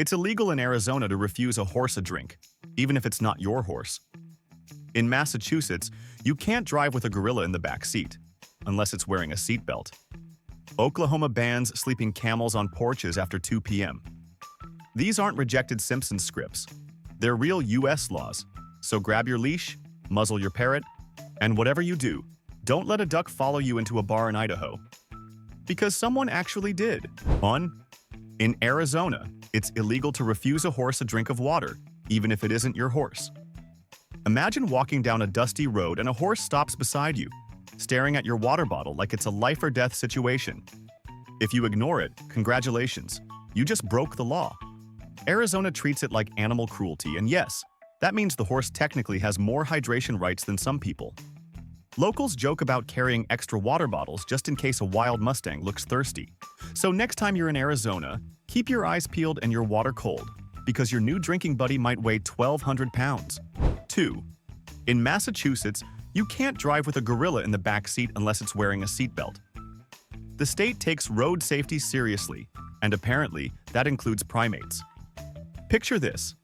It's illegal in Arizona to refuse a horse a drink, even if it's not your horse. In Massachusetts, you can't drive with a gorilla in the back seat, unless it's wearing a seatbelt. Oklahoma bans sleeping camels on porches after 2 p.m. These aren't rejected Simpsons scripts. They're real U.S. laws, so grab your leash, muzzle your parrot, and whatever you do, don't let a duck follow you into a bar in Idaho. Because someone actually did. In Arizona, it's illegal to refuse a horse a drink of water, even if it isn't your horse. Imagine walking down a dusty road and a horse stops beside you, staring at your water bottle like it's a life-or-death situation. If you ignore it, congratulations, you just broke the law. Arizona treats it like animal cruelty, and yes, that means the horse technically has more hydration rights than some people. Locals joke about carrying extra water bottles just in case a wild Mustang looks thirsty. So next time you're in Arizona, keep your eyes peeled and your water cold, because your new drinking buddy might weigh 1,200 pounds. 2. In Massachusetts, you can't drive with a gorilla in the back seat unless it's wearing a seatbelt. The state takes road safety seriously, and apparently that includes primates. Picture this: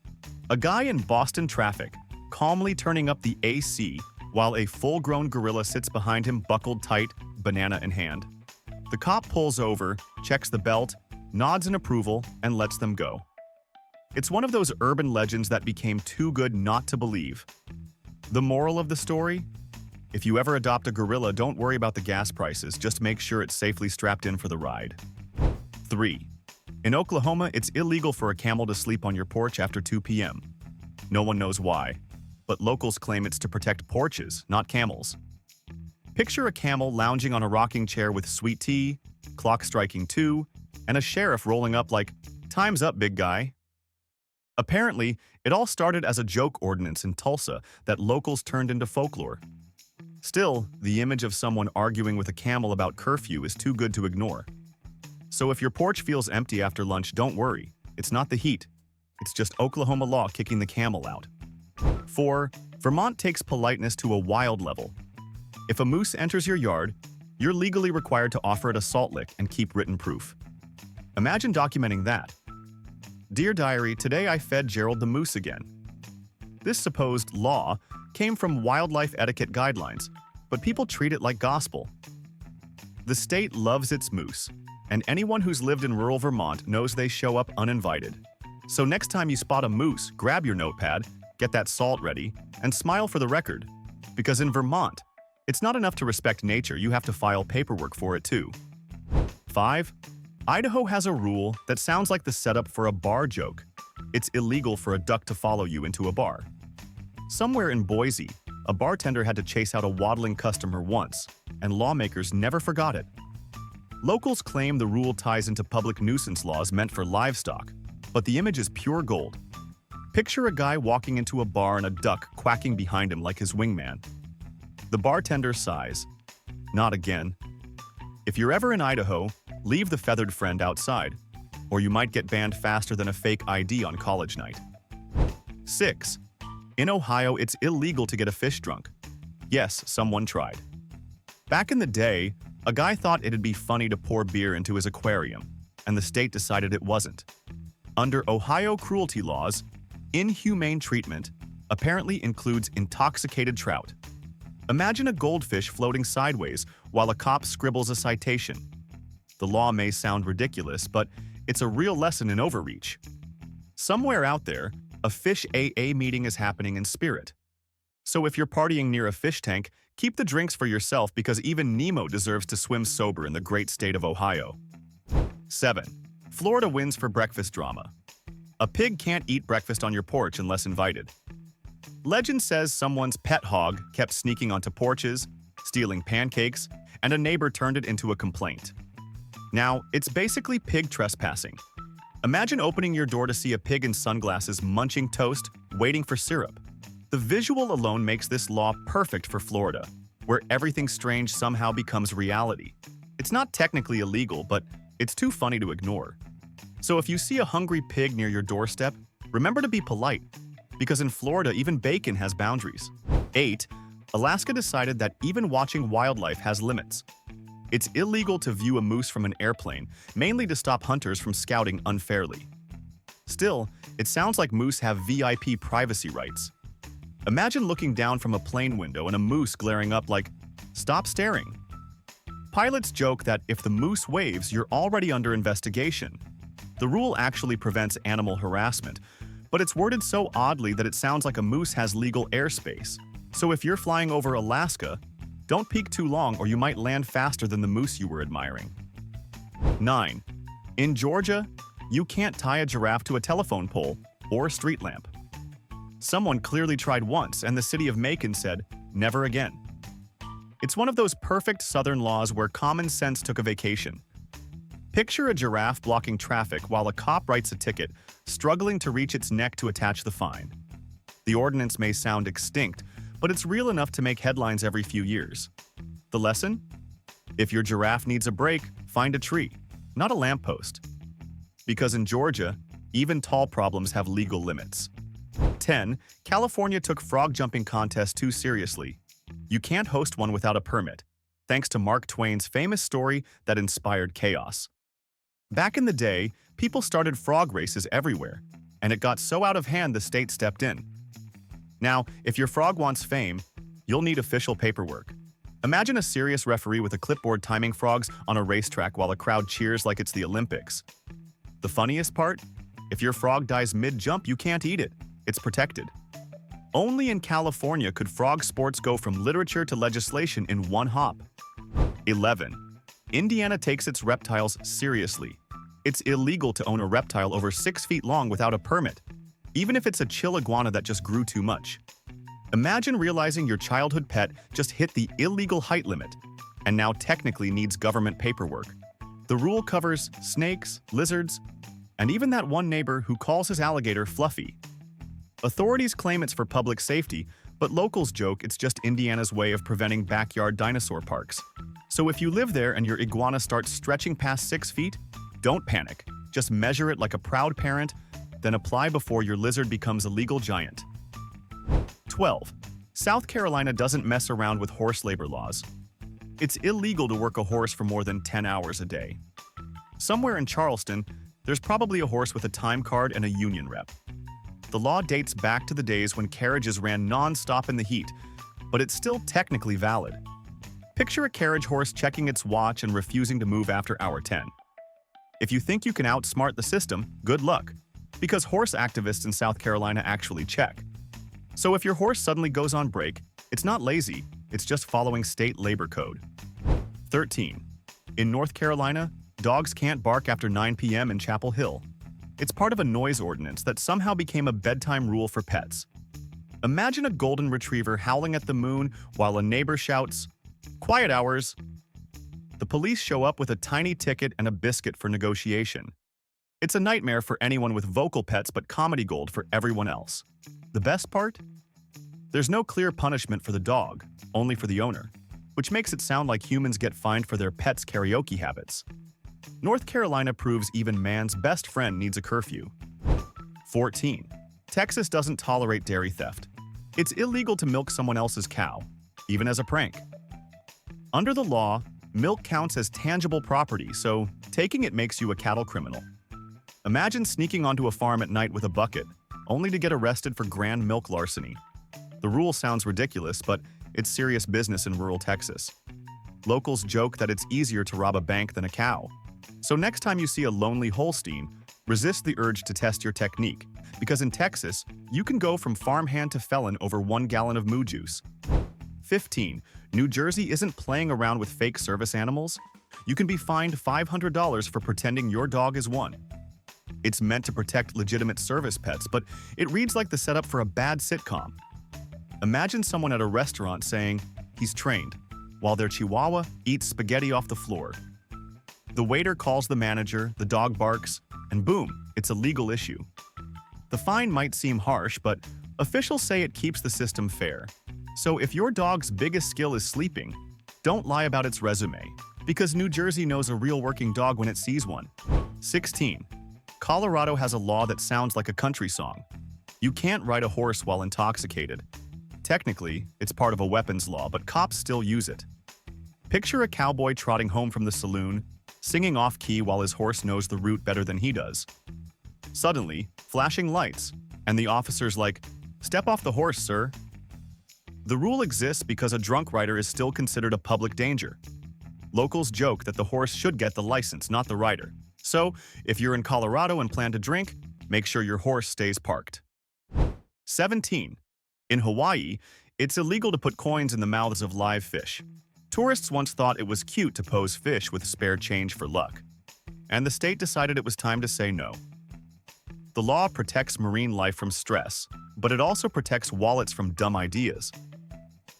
a guy in Boston traffic, calmly turning up the AC while a full-grown gorilla sits behind him buckled tight, banana in hand. The cop pulls over, checks the belt, nods in approval, and lets them go. It's one of those urban legends that became too good not to believe. The moral of the story? If you ever adopt a gorilla, don't worry about the gas prices, just make sure it's safely strapped in for the ride. 3. In Oklahoma, it's illegal for a camel to sleep on your porch after 2 p.m. No one knows why, but locals claim it's to protect porches, not camels. Picture a camel lounging on a rocking chair with sweet tea, clock striking 2, and a sheriff rolling up like, "Time's up, big guy." Apparently, it all started as a joke ordinance in Tulsa that locals turned into folklore. Still, the image of someone arguing with a camel about curfew is too good to ignore. So if your porch feels empty after lunch, don't worry. It's not the heat. It's just Oklahoma law kicking the camel out. 4. Vermont takes politeness to a wild level. If a moose enters your yard, you're legally required to offer it a salt lick and keep written proof. Imagine documenting that. "Dear Diary, today I fed Gerald the moose again." This supposed law came from wildlife etiquette guidelines, but people treat it like gospel. The state loves its moose, and anyone who's lived in rural Vermont knows they show up uninvited. So next time you spot a moose, grab your notepad, get that salt ready, and smile for the record. Because in Vermont, it's not enough to respect nature, you have to file paperwork for it too. 5. Idaho has a rule that sounds like the setup for a bar joke. It's illegal for a duck to follow you into a bar. Somewhere in Boise, a bartender had to chase out a waddling customer once, and lawmakers never forgot it. Locals claim the rule ties into public nuisance laws meant for livestock, but the image is pure gold. Picture a guy walking into a bar and a duck quacking behind him like his wingman. The bartender sighs. Not again. If you're ever in Idaho, leave the feathered friend outside, or you might get banned faster than a fake ID on college night. 6. In Ohio, it's illegal to get a fish drunk. Yes, someone tried. Back in the day, a guy thought it'd be funny to pour beer into his aquarium, and the state decided it wasn't. Under Ohio cruelty laws, inhumane treatment apparently includes intoxicated trout. Imagine a goldfish floating sideways while a cop scribbles a citation. The law may sound ridiculous, but it's a real lesson in overreach. Somewhere out there, a fish AA meeting is happening in spirit. So if you're partying near a fish tank, keep the drinks for yourself because even Nemo deserves to swim sober in the great state of Ohio. 7. Florida wins for breakfast drama. A pig can't eat breakfast on your porch unless invited. Legend says someone's pet hog kept sneaking onto porches, stealing pancakes, and a neighbor turned it into a complaint. Now, it's basically pig trespassing. Imagine opening your door to see a pig in sunglasses munching toast, waiting for syrup. The visual alone makes this law perfect for Florida, where everything strange somehow becomes reality. It's not technically illegal, but it's too funny to ignore. So if you see a hungry pig near your doorstep, remember to be polite, because in Florida, even bacon has boundaries. 8. Alaska decided that even watching wildlife has limits. It's illegal to view a moose from an airplane, mainly to stop hunters from scouting unfairly. Still, it sounds like moose have VIP privacy rights. Imagine looking down from a plane window and a moose glaring up like, "Stop staring." Pilots joke that if the moose waves, you're already under investigation. The rule actually prevents animal harassment, but it's worded so oddly that it sounds like a moose has legal airspace. So if you're flying over Alaska, don't peek too long or you might land faster than the moose you were admiring. 9. In Georgia, you can't tie a giraffe to a telephone pole or a street lamp. Someone clearly tried once, and the city of Macon said, "Never again." It's one of those perfect southern laws where common sense took a vacation. Picture a giraffe blocking traffic while a cop writes a ticket, struggling to reach its neck to attach the fine. The ordinance may sound extinct, but it's real enough to make headlines every few years. The lesson? If your giraffe needs a break, find a tree, not a lamppost. Because in Georgia, even tall problems have legal limits. 10. California took frog jumping contest too seriously. You can't host one without a permit, thanks to Mark Twain's famous story that inspired chaos. Back in the day, people started frog races everywhere, and it got so out of hand the state stepped in. Now, if your frog wants fame, you'll need official paperwork. Imagine a serious referee with a clipboard timing frogs on a racetrack while a crowd cheers like it's the Olympics. The funniest part? If your frog dies mid-jump, you can't eat it. It's protected. Only in California could frog sports go from literature to legislation in one hop. 11. Indiana takes its reptiles seriously. It's illegal to own a reptile over 6 feet long without a permit, even if it's a chill iguana that just grew too much. Imagine realizing your childhood pet just hit the illegal height limit and now technically needs government paperwork. The rule covers snakes, lizards, and even that one neighbor who calls his alligator Fluffy. Authorities claim it's for public safety, but locals joke it's just Indiana's way of preventing backyard dinosaur parks. So if you live there and your iguana starts stretching past 6 feet, don't panic. Just measure it like a proud parent, then apply before your lizard becomes a legal giant. 12. South Carolina doesn't mess around with horse labor laws. It's illegal to work a horse for more than 10 hours a day. Somewhere in Charleston, there's probably a horse with a time card and a union rep. The law dates back to the days when carriages ran non-stop in the heat, but it's still technically valid. Picture a carriage horse checking its watch and refusing to move after hour 10. If you think you can outsmart the system, good luck, because horse activists in South Carolina actually check. So if your horse suddenly goes on break, it's not lazy, it's just following state labor code. 13. In North Carolina, dogs can't bark after 9 p.m. in Chapel Hill. It's part of a noise ordinance that somehow became a bedtime rule for pets. Imagine a golden retriever howling at the moon while a neighbor shouts, "Quiet hours!" The police show up with a tiny ticket and a biscuit for negotiation. It's a nightmare for anyone with vocal pets but comedy gold for everyone else. The best part? There's no clear punishment for the dog, only for the owner, which makes it sound like humans get fined for their pets' karaoke habits. North Carolina proves even man's best friend needs a curfew. 14. Texas doesn't tolerate dairy theft. It's illegal to milk someone else's cow, even as a prank. Under the law, milk counts as tangible property, so taking it makes you a cattle criminal. Imagine sneaking onto a farm at night with a bucket, only to get arrested for grand milk larceny. The rule sounds ridiculous, but it's serious business in rural Texas. Locals joke that it's easier to rob a bank than a cow. So next time you see a lonely Holstein, resist the urge to test your technique, because in Texas, you can go from farmhand to felon over 1 gallon of moo juice. 15. New Jersey isn't playing around with fake service animals. You can be fined $500 for pretending your dog is one. It's meant to protect legitimate service pets, but it reads like the setup for a bad sitcom. Imagine someone at a restaurant saying, "He's trained," while their chihuahua eats spaghetti off the floor. The waiter calls the manager, the dog barks, and boom, it's a legal issue. The fine might seem harsh, but officials say it keeps the system fair. So if your dog's biggest skill is sleeping, don't lie about its resume, because New Jersey knows a real working dog when it sees one. 16. Colorado has a law that sounds like a country song. You can't ride a horse while intoxicated. Technically, it's part of a weapons law, but cops still use it. Picture a cowboy trotting home from the saloon, singing off-key while his horse knows the route better than he does. Suddenly, flashing lights, and the officer's like, "Step off the horse, sir." The rule exists because a drunk rider is still considered a public danger. Locals joke that the horse should get the license, not the rider. So, if you're in Colorado and plan to drink, make sure your horse stays parked. 17. In Hawaii, it's illegal to put coins in the mouths of live fish. Tourists once thought it was cute to pose fish with spare change for luck. And the state decided it was time to say no. The law protects marine life from stress, but it also protects wallets from dumb ideas.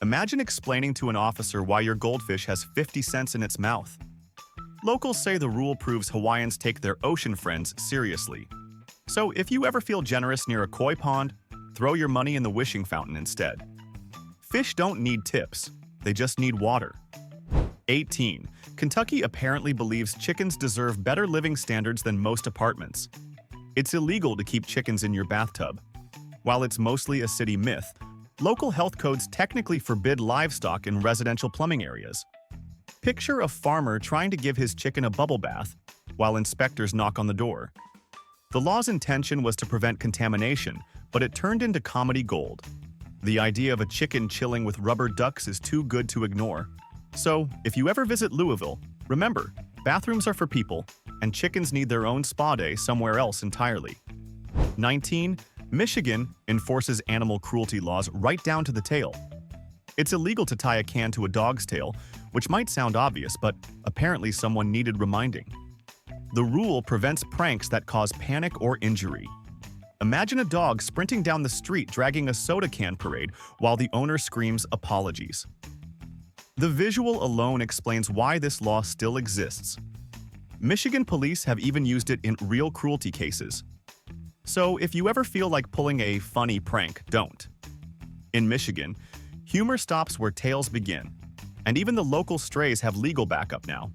Imagine explaining to an officer why your goldfish has 50 cents in its mouth. Locals say the rule proves Hawaiians take their ocean friends seriously. So if you ever feel generous near a koi pond, throw your money in the wishing fountain instead. Fish don't need tips, they just need water. 18. Kentucky apparently believes chickens deserve better living standards than most apartments. It's illegal to keep chickens in your bathtub. While it's mostly a city myth, local health codes technically forbid livestock in residential plumbing areas. Picture a farmer trying to give his chicken a bubble bath while inspectors knock on the door. The law's intention was to prevent contamination, but it turned into comedy gold. The idea of a chicken chilling with rubber ducks is too good to ignore. So, if you ever visit Louisville, remember, bathrooms are for people, and chickens need their own spa day somewhere else entirely. 19. Michigan enforces animal cruelty laws right down to the tail. It's illegal to tie a can to a dog's tail, which might sound obvious, but apparently someone needed reminding. The rule prevents pranks that cause panic or injury. Imagine a dog sprinting down the street dragging a soda can parade while the owner screams apologies. The visual alone explains why this law still exists. Michigan police have even used it in real cruelty cases. So if you ever feel like pulling a funny prank, don't. In Michigan, humor stops where tales begin, and even the local strays have legal backup now.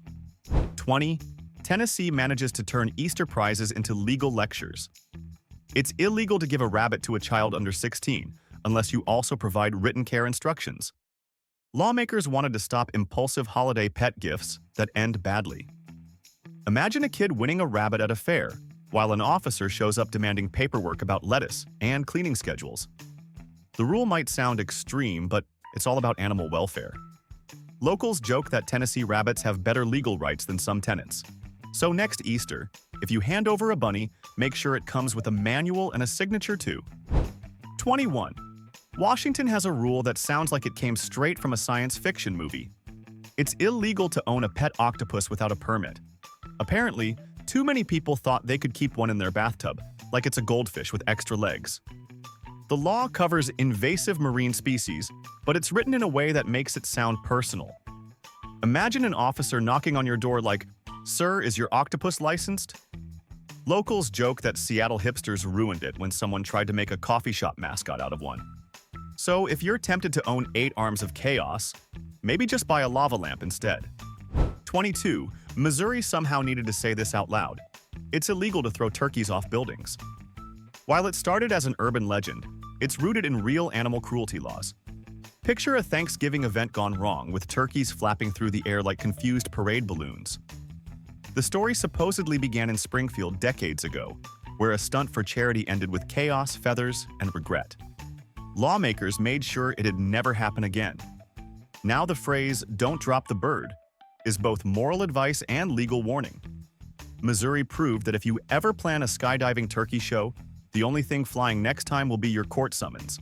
20. Tennessee manages to turn Easter prizes into legal lectures. It's illegal to give a rabbit to a child under 16, unless you also provide written care instructions. Lawmakers wanted to stop impulsive holiday pet gifts that end badly. Imagine a kid winning a rabbit at a fair, while an officer shows up demanding paperwork about lettuce and cleaning schedules. The rule might sound extreme, but it's all about animal welfare. Locals joke that Tennessee rabbits have better legal rights than some tenants. So next Easter, if you hand over a bunny, make sure it comes with a manual and a signature too. 21. Washington has a rule that sounds like it came straight from a science fiction movie. It's illegal to own a pet octopus without a permit. Apparently, too many people thought they could keep one in their bathtub, like it's a goldfish with extra legs. The law covers invasive marine species, but it's written in a way that makes it sound personal. Imagine an officer knocking on your door like, "Sir, is your octopus licensed?" Locals joke that Seattle hipsters ruined it when someone tried to make a coffee shop mascot out of one. So if you're tempted to own 8 arms of chaos, maybe just buy a lava lamp instead. 22. Missouri somehow needed to say this out loud. It's illegal to throw turkeys off buildings. While it started as an urban legend, it's rooted in real animal cruelty laws. Picture a Thanksgiving event gone wrong with turkeys flapping through the air like confused parade balloons. The story supposedly began in Springfield decades ago, where a stunt for charity ended with chaos, feathers, and regret. Lawmakers made sure it'd never happen again. Now the phrase, "don't drop the bird," is both moral advice and legal warning. Missouri proved that if you ever plan a skydiving turkey show, the only thing flying next time will be your court summons.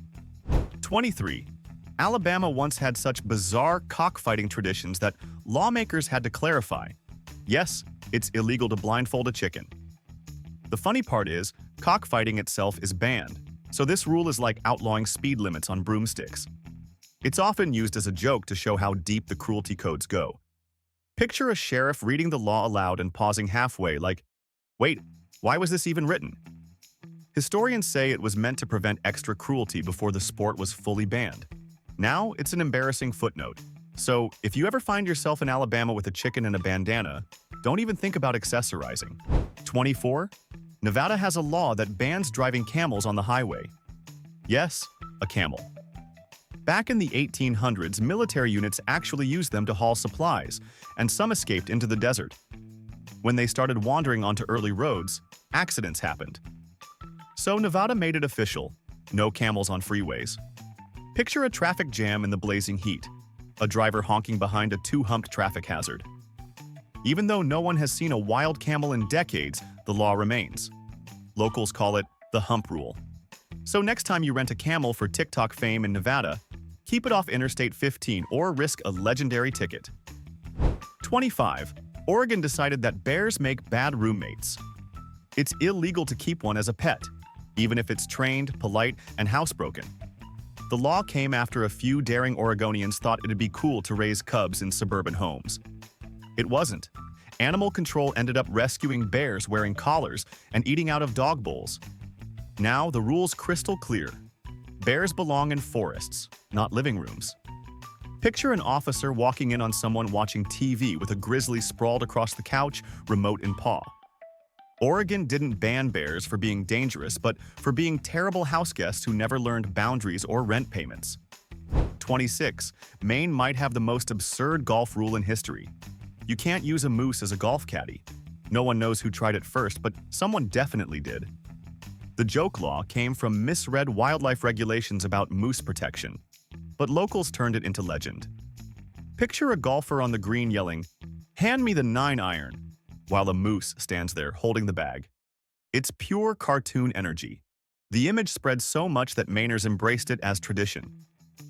23. Alabama once had such bizarre cockfighting traditions that lawmakers had to clarify. Yes, it's illegal to blindfold a chicken. The funny part is, cockfighting itself is banned, so this rule is like outlawing speed limits on broomsticks. It's often used as a joke to show how deep the cruelty codes go. Picture a sheriff reading the law aloud and pausing halfway like, "Wait, why was this even written?" Historians say it was meant to prevent extra cruelty before the sport was fully banned. Now, it's an embarrassing footnote. So, if you ever find yourself in Alabama with a chicken and a bandana, don't even think about accessorizing. 24. Nevada has a law that bans driving camels on the highway. Yes, a camel. Back in the 1800s, military units actually used them to haul supplies, and some escaped into the desert. When they started wandering onto early roads, accidents happened. So Nevada made it official. No camels on freeways. Picture a traffic jam in the blazing heat. A driver honking behind a two-humped traffic hazard. Even though no one has seen a wild camel in decades, the law remains. Locals call it the hump rule. So next time you rent a camel for TikTok fame in Nevada, keep it off Interstate 15 or risk a legendary ticket. 25. Oregon decided that bears make bad roommates. It's illegal to keep one as a pet, even if it's trained, polite, and housebroken. The law came after a few daring Oregonians thought it'd be cool to raise cubs in suburban homes. It wasn't. Animal control ended up rescuing bears wearing collars and eating out of dog bowls. Now the rule's crystal clear. Bears belong in forests, not living rooms. Picture an officer walking in on someone watching TV with a grizzly sprawled across the couch, remote in paw. Oregon didn't ban bears for being dangerous, but for being terrible house guests who never learned boundaries or rent payments. 26. Maine might have the most absurd golf rule in history. You can't use a moose as a golf caddy. No one knows who tried it first, but someone definitely did. The joke law came from misread wildlife regulations about moose protection, but locals turned it into legend. Picture a golfer on the green yelling, "Hand me the 9-iron," while a moose stands there holding the bag. It's pure cartoon energy. The image spread so much that Mainers embraced it as tradition.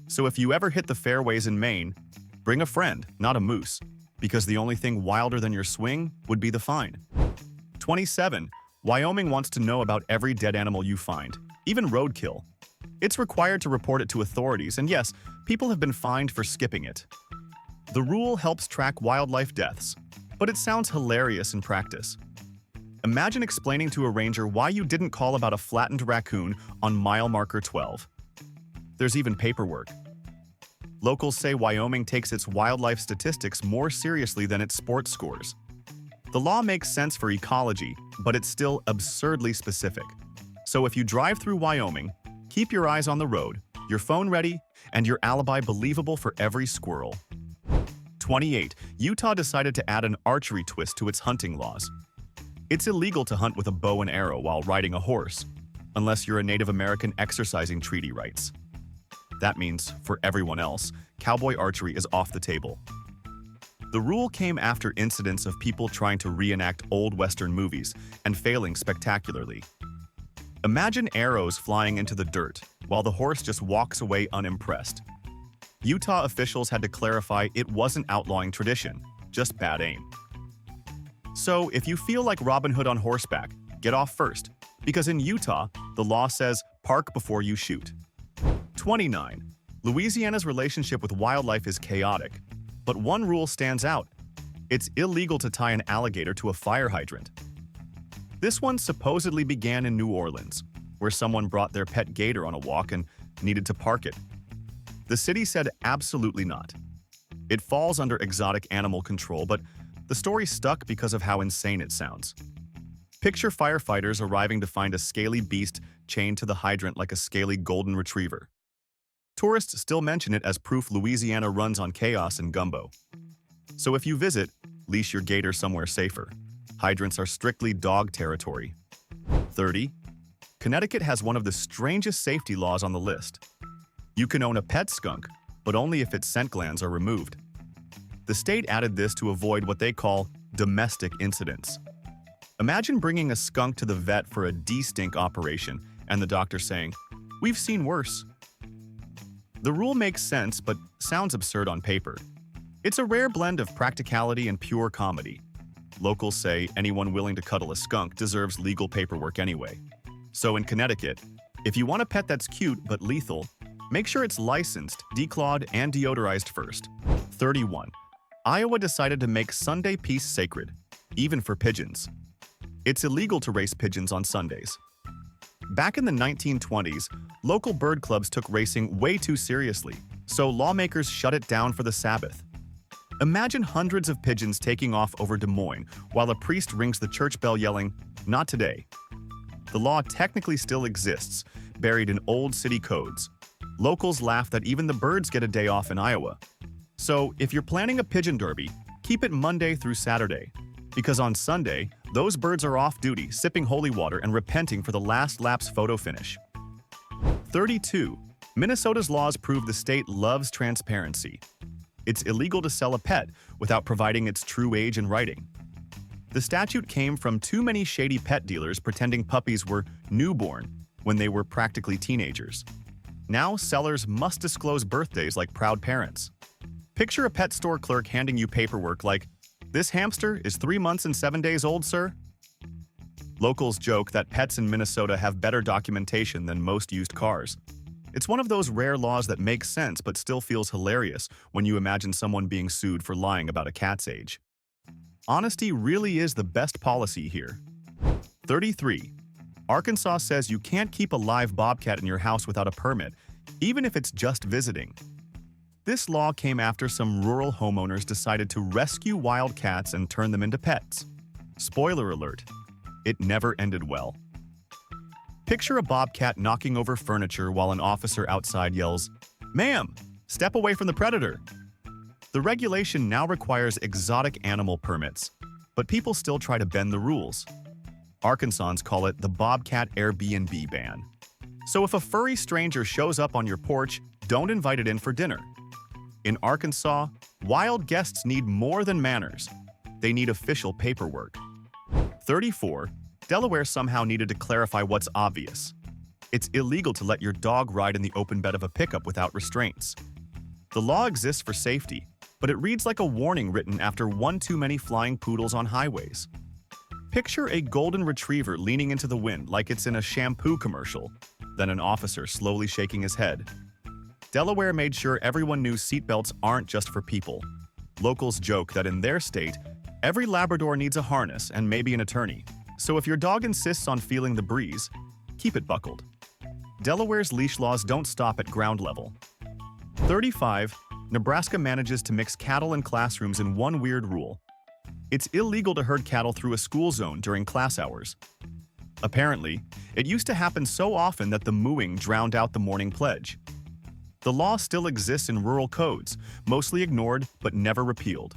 So if you ever hit the fairways in Maine, bring a friend, not a moose, because the only thing wilder than your swing would be the fine. 27. Wyoming wants to know about every dead animal you find, even roadkill. It's required to report it to authorities, and yes, people have been fined for skipping it. The rule helps track wildlife deaths, but it sounds hilarious in practice. Imagine explaining to a ranger why you didn't call about a flattened raccoon on mile marker 12. There's even paperwork. Locals say Wyoming takes its wildlife statistics more seriously than its sports scores. The law makes sense for ecology, but it's still absurdly specific. So if you drive through Wyoming, keep your eyes on the road, your phone ready, and your alibi believable for every squirrel. 28. Utah decided to add an archery twist to its hunting laws. It's illegal to hunt with a bow and arrow while riding a horse, unless you're a Native American exercising treaty rights. That means, for everyone else, cowboy archery is off the table. The rule came after incidents of people trying to reenact old Western movies and failing spectacularly. Imagine arrows flying into the dirt, while the horse just walks away unimpressed. Utah officials had to clarify it wasn't outlawing tradition, just bad aim. So, if you feel like Robin Hood on horseback, get off first, because in Utah, the law says park before you shoot. 29. Louisiana's relationship with wildlife is chaotic, but one rule stands out. It's illegal to tie an alligator to a fire hydrant. This one supposedly began in New Orleans, where someone brought their pet gator on a walk and needed to park it. The city said absolutely not. It falls under exotic animal control, but the story stuck because of how insane it sounds. Picture firefighters arriving to find a scaly beast chained to the hydrant like a scaly golden retriever. Tourists still mention it as proof Louisiana runs on chaos and gumbo. So if you visit, leash your gator somewhere safer. Hydrants are strictly dog territory. 30. Connecticut has one of the strangest safety laws on the list. You can own a pet skunk, but only if its scent glands are removed. The state added this to avoid what they call domestic incidents. Imagine bringing a skunk to the vet for a de-stink operation and the doctor saying, "We've seen worse." The rule makes sense, but sounds absurd on paper. It's a rare blend of practicality and pure comedy. Locals say anyone willing to cuddle a skunk deserves legal paperwork anyway. So in Connecticut, if you want a pet that's cute but lethal, make sure it's licensed, declawed, and deodorized first. 31. Iowa decided to make Sunday peace sacred, even for pigeons. It's illegal to race pigeons on Sundays. Back in the 1920s, local bird clubs took racing way too seriously, so lawmakers shut it down for the Sabbath. Imagine hundreds of pigeons taking off over Des Moines while a priest rings the church bell yelling, "Not today." The law technically still exists, buried in old city codes. Locals laugh that even the birds get a day off in Iowa. So if you're planning a pigeon derby, keep it Monday through Saturday, because on Sunday, Those birds are off duty, sipping holy water and repenting for the last lap's photo finish. 32. Minnesota's laws prove the state loves transparency. It's illegal to sell a pet without providing its true age in writing. The statute came from too many shady pet dealers pretending puppies were newborn when they were practically teenagers. Now sellers must disclose birthdays like proud parents. Picture a pet store clerk handing you paperwork like, "This hamster is 3 months and 7 days old, sir?" Locals joke that pets in Minnesota have better documentation than most used cars. It's one of those rare laws that makes sense but still feels hilarious when you imagine someone being sued for lying about a cat's age. Honesty really is the best policy here. 33. Arkansas says you can't keep a live bobcat in your house without a permit, even if it's just visiting. This law came after some rural homeowners decided to rescue wild cats and turn them into pets. Spoiler alert, it never ended well. Picture a bobcat knocking over furniture while an officer outside yells, "Ma'am, step away from the predator." The regulation now requires exotic animal permits, but people still try to bend the rules. Arkansans call it the Bobcat Airbnb ban. So if a furry stranger shows up on your porch, don't invite it in for dinner. In Arkansas, wild guests need more than manners. They need official paperwork. 34. Delaware somehow needed to clarify what's obvious. It's illegal to let your dog ride in the open bed of a pickup without restraints. The law exists for safety, but it reads like a warning written after one too many flying poodles on highways. Picture a golden retriever leaning into the wind like it's in a shampoo commercial, then an officer slowly shaking his head. Delaware made sure everyone knew seatbelts aren't just for people. Locals joke that in their state, every Labrador needs a harness and maybe an attorney. So if your dog insists on feeling the breeze, keep it buckled. Delaware's leash laws don't stop at ground level. 35. Nebraska manages to mix cattle and classrooms in one weird rule. It's illegal to herd cattle through a school zone during class hours. Apparently, it used to happen so often that the mooing drowned out the morning pledge. The law still exists in rural codes, mostly ignored but never repealed.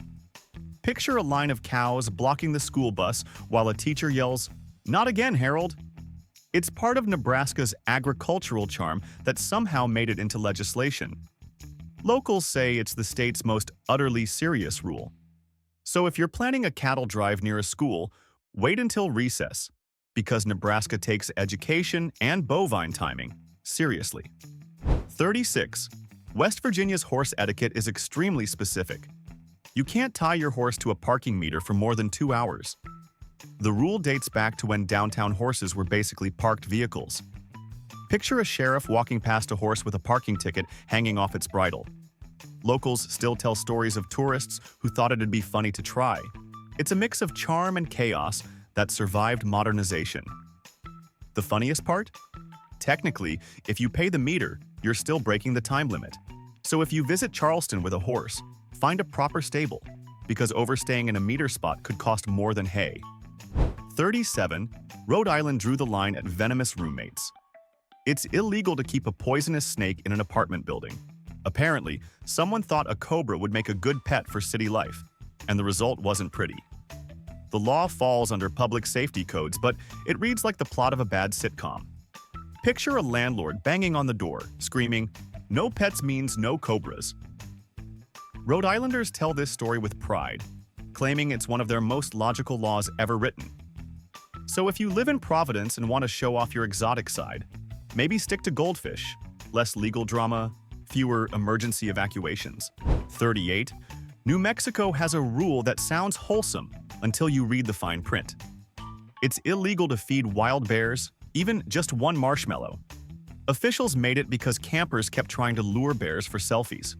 Picture a line of cows blocking the school bus while a teacher yells, "Not again, Harold!" It's part of Nebraska's agricultural charm that somehow made it into legislation. Locals say it's the state's most utterly serious rule. So if you're planning a cattle drive near a school, wait until recess, because Nebraska takes education and bovine timing seriously. 36. West Virginia's horse etiquette is extremely specific. You can't tie your horse to a parking meter for more than 2 hours. The rule dates back to when downtown horses were basically parked vehicles. Picture a sheriff walking past a horse with a parking ticket hanging off its bridle. Locals still tell stories of tourists who thought it'd be funny to try. It's a mix of charm and chaos that survived modernization. The funniest part? Technically, if you pay the meter, you're still breaking the time limit. So if you visit Charleston with a horse, find a proper stable, because overstaying in a meter spot could cost more than hay. 37. Rhode Island drew the line at venomous roommates. It's illegal to keep a poisonous snake in an apartment building. Apparently, someone thought a cobra would make a good pet for city life, and the result wasn't pretty. The law falls under public safety codes, but it reads like the plot of a bad sitcom. Picture a landlord banging on the door, screaming, "No pets means no cobras." Rhode Islanders tell this story with pride, claiming it's one of their most logical laws ever written. So if you live in Providence and want to show off your exotic side, maybe stick to goldfish, less legal drama, fewer emergency evacuations. 38. New Mexico has a rule that sounds wholesome until you read the fine print. It's illegal to feed wild bears, even just one marshmallow. Officials made it because campers kept trying to lure bears for selfies.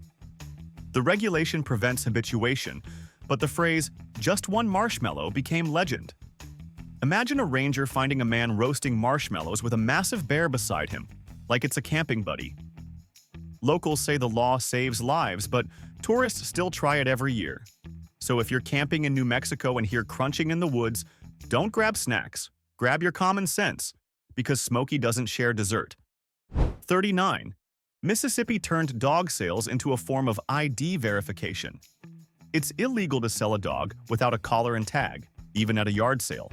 The regulation prevents habituation, but the phrase, "just one marshmallow," became legend. Imagine a ranger finding a man roasting marshmallows with a massive bear beside him, like it's a camping buddy. Locals say the law saves lives, but tourists still try it every year. So if you're camping in New Mexico and hear crunching in the woods, don't grab snacks, grab your common sense, because Smokey doesn't share dessert. 39. Mississippi turned dog sales into a form of ID verification. It's illegal to sell a dog without a collar and tag, even at a yard sale.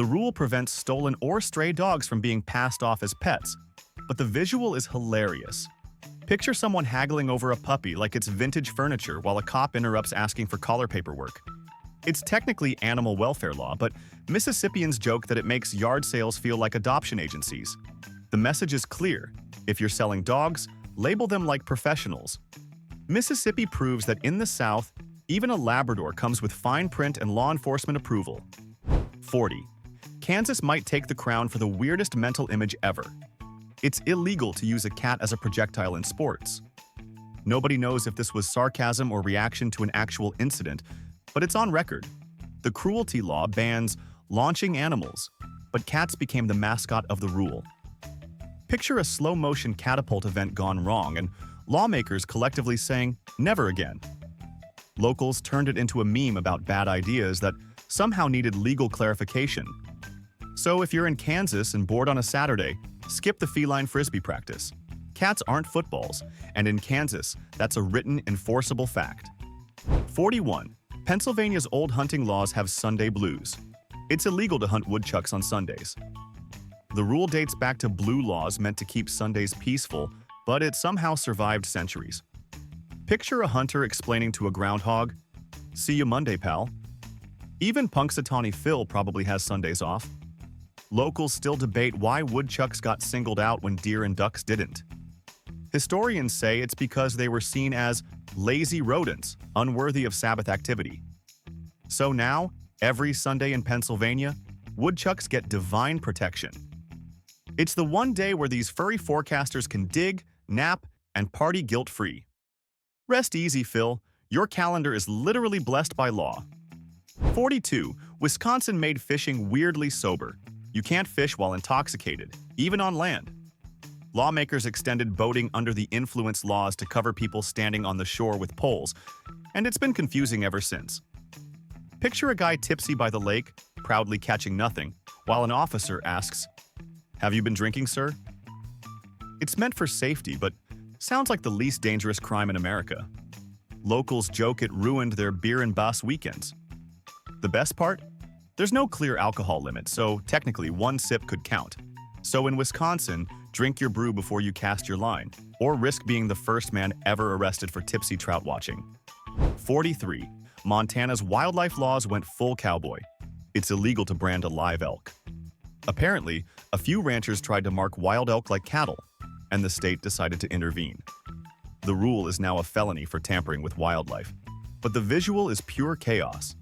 The rule prevents stolen or stray dogs from being passed off as pets, but the visual is hilarious. Picture someone haggling over a puppy like it's vintage furniture while a cop interrupts asking for collar paperwork. It's technically animal welfare law, but Mississippians joke that it makes yard sales feel like adoption agencies. The message is clear. If you're selling dogs, label them like professionals. Mississippi proves that in the South, even a Labrador comes with fine print and law enforcement approval. 40. Kansas might take the crown for the weirdest mental image ever. It's illegal to use a cat as a projectile in sports. Nobody knows if this was sarcasm or reaction to an actual incident, but it's on record. The cruelty law bans launching animals, but cats became the mascot of the rule. Picture a slow-motion catapult event gone wrong and lawmakers collectively saying, "Never again." Locals turned it into a meme about bad ideas that somehow needed legal clarification. So if you're in Kansas and bored on a Saturday, skip the feline frisbee practice. Cats aren't footballs, and in Kansas, that's a written, enforceable fact. 41. Pennsylvania's old hunting laws have Sunday blues. It's illegal to hunt woodchucks on Sundays. The rule dates back to blue laws meant to keep Sundays peaceful, but it somehow survived centuries. Picture a hunter explaining to a groundhog, "See you Monday, pal." Even Punxsutawney Phil probably has Sundays off. Locals still debate why woodchucks got singled out when deer and ducks didn't. Historians say it's because they were seen as lazy rodents, unworthy of Sabbath activity. So now, every Sunday in Pennsylvania, woodchucks get divine protection. It's the one day where these furry forecasters can dig, nap, and party guilt-free. Rest easy, Phil. Your calendar is literally blessed by law. 42. Wisconsin made fishing weirdly sober. You can't fish while intoxicated, even on land. Lawmakers extended boating under the influence laws to cover people standing on the shore with poles, and it's been confusing ever since. Picture a guy tipsy by the lake, proudly catching nothing, while an officer asks, "Have you been drinking, sir?" It's meant for safety, but sounds like the least dangerous crime in America. Locals joke it ruined their beer and bus weekends. The best part? There's no clear alcohol limit, so technically one sip could count. So in Wisconsin, drink your brew before you cast your line, or risk being the first man ever arrested for tipsy trout watching. 43. Montana's wildlife laws went full cowboy. It's illegal to brand a live elk. Apparently, a few ranchers tried to mark wild elk like cattle, and the state decided to intervene. The rule is now a felony for tampering with wildlife, but the visual is pure chaos.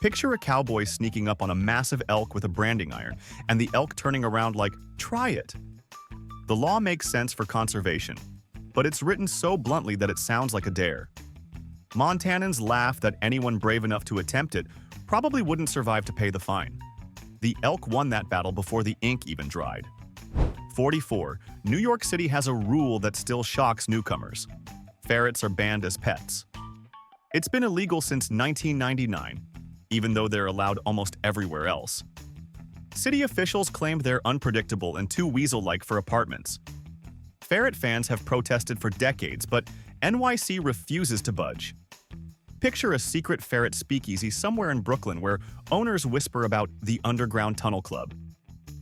Picture a cowboy sneaking up on a massive elk with a branding iron, and the elk turning around like, "Try it." The law makes sense for conservation, but it's written so bluntly that it sounds like a dare. Montanans laugh that anyone brave enough to attempt it probably wouldn't survive to pay the fine. The elk won that battle before the ink even dried. 44. New York City has a rule that still shocks newcomers. Ferrets are banned as pets. It's been illegal since 1999. Even though they're allowed almost everywhere else. City officials claimed they're unpredictable and too weasel-like for apartments. Ferret fans have protested for decades, but NYC refuses to budge. Picture a secret ferret speakeasy somewhere in Brooklyn where owners whisper about the Underground Tunnel Club.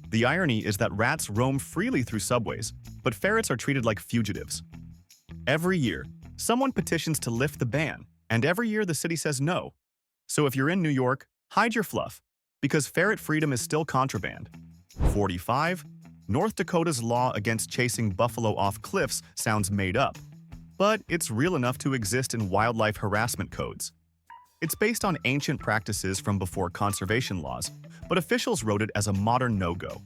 The irony is that rats roam freely through subways, but ferrets are treated like fugitives. Every year, someone petitions to lift the ban, and every year the city says no. So if you're in New York, hide your fluff, because ferret freedom is still contraband. 45. North Dakota's law against chasing buffalo off cliffs sounds made up, but it's real enough to exist in wildlife harassment codes. It's based on ancient practices from before conservation laws, but officials wrote it as a modern no-go.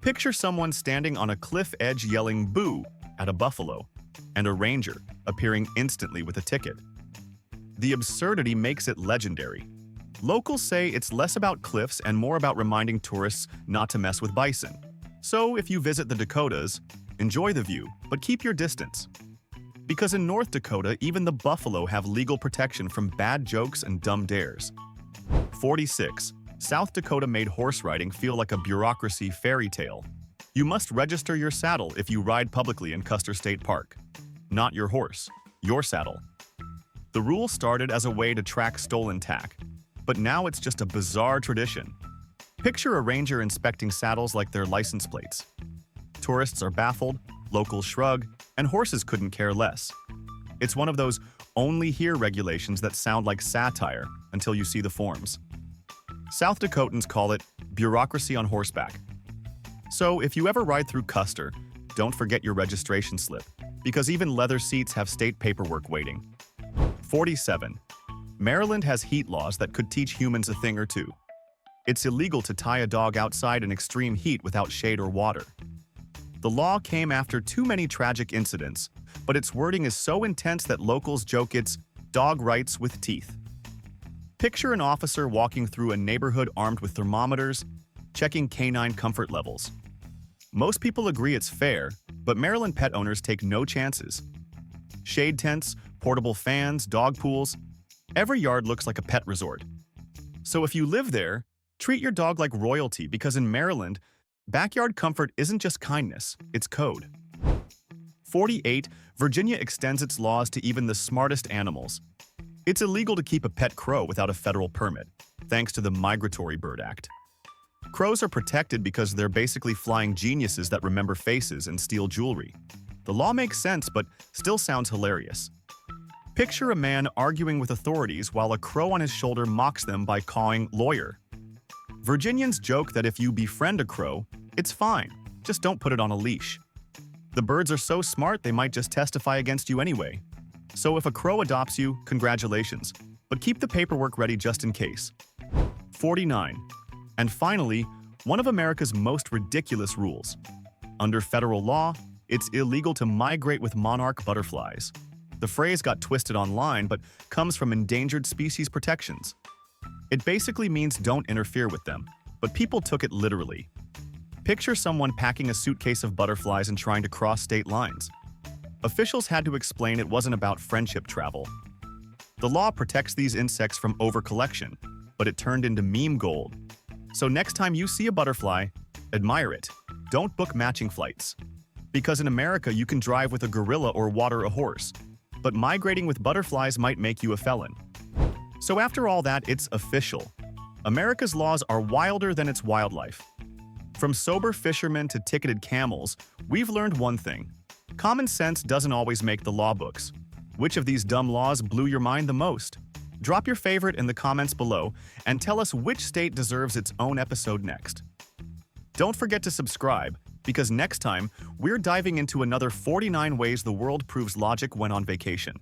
Picture someone standing on a cliff edge yelling "boo" at a buffalo, and a ranger appearing instantly with a ticket. The absurdity makes it legendary. Locals say it's less about cliffs and more about reminding tourists not to mess with bison. So if you visit the Dakotas, enjoy the view, but keep your distance. Because in North Dakota, even the buffalo have legal protection from bad jokes and dumb dares. 46. South Dakota made horse riding feel like a bureaucracy fairy tale. You must register your saddle if you ride publicly in Custer State Park. Not your horse, your saddle. The rule started as a way to track stolen tack, but now it's just a bizarre tradition. Picture a ranger inspecting saddles like they're license plates. Tourists are baffled, locals shrug, and horses couldn't care less. It's one of those only here regulations that sound like satire until you see the forms. South Dakotans call it bureaucracy on horseback. So if you ever ride through Custer, don't forget your registration slip, because even leather seats have state paperwork waiting. 47. Maryland has heat laws that could teach humans a thing or two. It's illegal to tie a dog outside in extreme heat without shade or water. The law came after too many tragic incidents, but its wording is so intense that locals joke it's dog rights with teeth. Picture an officer walking through a neighborhood armed with thermometers, checking canine comfort levels. Most people agree it's fair, but Maryland pet owners take no chances. Shade tents, portable fans, dog pools, every yard looks like a pet resort. So if you live there, treat your dog like royalty, because in Maryland, backyard comfort isn't just kindness, it's code. 48. Virginia extends its laws to even the smartest animals. It's illegal to keep a pet crow without a federal permit, thanks to the Migratory Bird Act. Crows are protected because they're basically flying geniuses that remember faces and steal jewelry. The law makes sense, but still sounds hilarious. Picture a man arguing with authorities while a crow on his shoulder mocks them by cawing lawyer. Virginians joke that if you befriend a crow, it's fine, just don't put it on a leash. The birds are so smart they might just testify against you anyway. So if a crow adopts you, congratulations, but keep the paperwork ready just in case. 49. And finally, one of America's most ridiculous rules. Under federal law, it's illegal to migrate with monarch butterflies. The phrase got twisted online, but comes from endangered species protections. It basically means don't interfere with them, but people took it literally. Picture someone packing a suitcase of butterflies and trying to cross state lines. Officials had to explain it wasn't about friendship travel. The law protects these insects from overcollection, but it turned into meme gold. So next time you see a butterfly, admire it. Don't book matching flights. Because in America, you can drive with a gorilla or water a horse, but migrating with butterflies might make you a felon. So after all that, it's official. America's laws are wilder than its wildlife. From sober fishermen to ticketed camels, we've learned one thing. Common sense doesn't always make the law books. Which of these dumb laws blew your mind the most? Drop your favorite in the comments below and tell us which state deserves its own episode next. Don't forget to subscribe, because next time, we're diving into another 49 ways the world proves logic when on vacation.